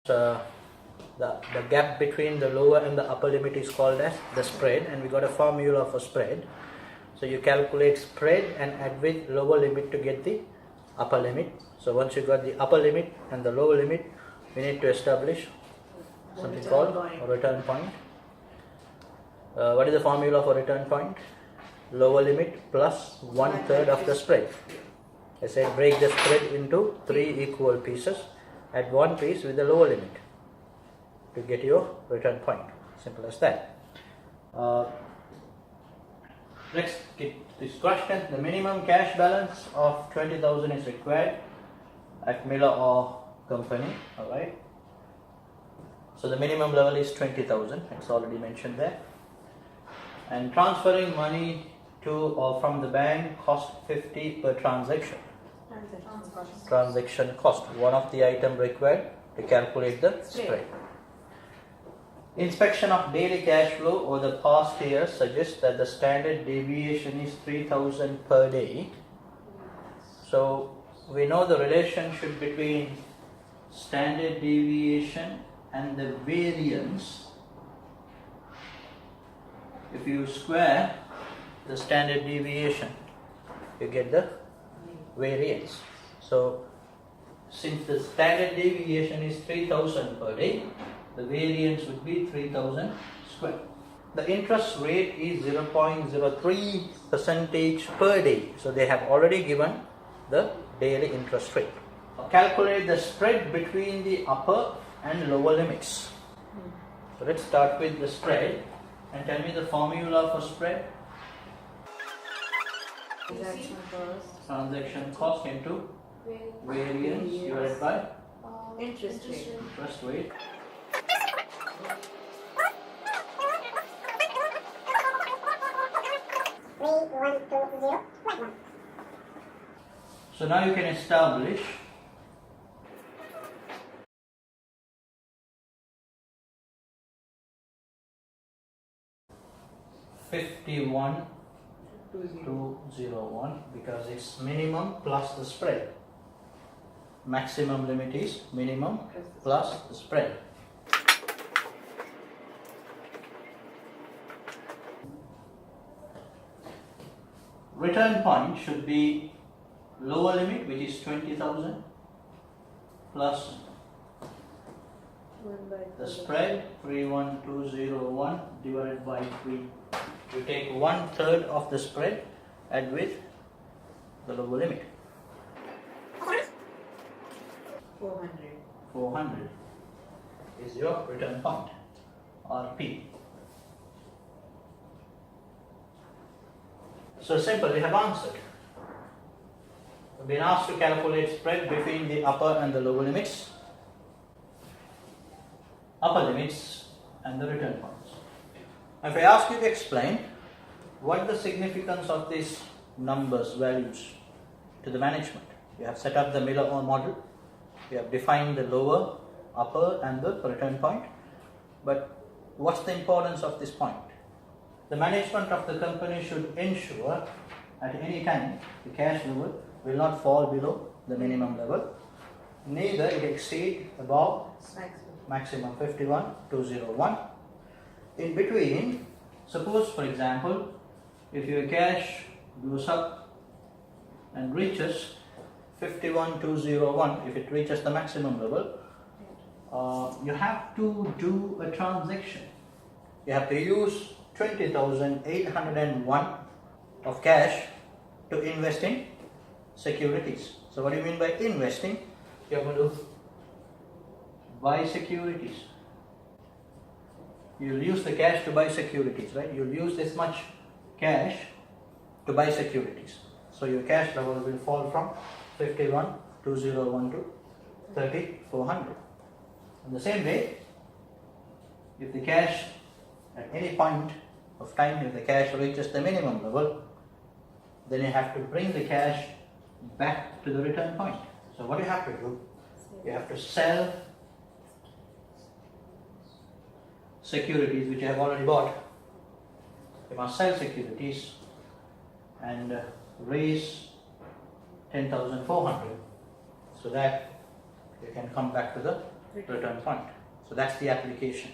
the gap between the lower and the upper limit is called as the spread, and we got a formula for spread. So you calculate spread and add with lower limit to get the upper limit. So once you got the upper limit and the lower limit, we need to establish something called a return point. What is the formula for return point? Lower limit plus 1/3 of the spread. I said break the spread into 3 equal pieces. Add one piece with the lower limit to get your return point. Simple as that. Let's get this question. The minimum cash balance of 20,000 is required at Millor Orr Company. Alright. So the minimum level is 20,000. It's already mentioned there. And transferring money to or from the bank cost 50 per transaction. Transaction cost, one of the item required to calculate the spread. Inspection of daily cash flow over the past year suggests that the standard deviation is 3,000 per day. So we know the relationship between standard deviation and the variance. If you square the standard deviation, you get the variance. So since the standard deviation is 3,000 per day, the variance would be 3,000 square. The interest rate is 0.03% per day. So they have already given the daily interest rate. Calculate the spread between the upper and lower limits. So let's start with the spread and tell me the formula for spread. Transaction cost into variance divided by interest rate. Interest rate. So now you can establish $51,201 because it's minimum plus the spread. Maximum limit is minimum plus the spread. Return point should be lower limit, which is 20,000, plus the spread 31201 divided by 3. You take 1/3 of the spread, add with the lower limit. 400 is your return point, RP. So simple, we have answered. We've been asked to calculate spread between the upper and the lower limits, upper limits and the return points. If I ask you to explain what the significance of these numbers, values to the management. We have set up the Millor Orr model. We have defined the lower, upper and the return point. But what's the importance of this point? The management of the company should ensure at any time the cash level will not fall below the minimum level, neither it exceed above maximum 51,201. In between, suppose for example, if your cash goes up and reaches 51,201, if it reaches the maximum level, you have to do a transaction. You have to use 20,801 of cash to invest in securities. So what do you mean by investing? You are going to buy securities. You'll use the cash to buy securities, right? You'll use this much cash to buy securities. So your cash level will fall from 51,201 to 30,400. In the same way, if the cash at any point of time, if the cash reaches the minimum level, then you have to bring the cash back to the return point. So what you have to do, you have to sell securities which you have already bought. You must sell securities and raise 10,400 so that you can come back to the return fund. So that's the application.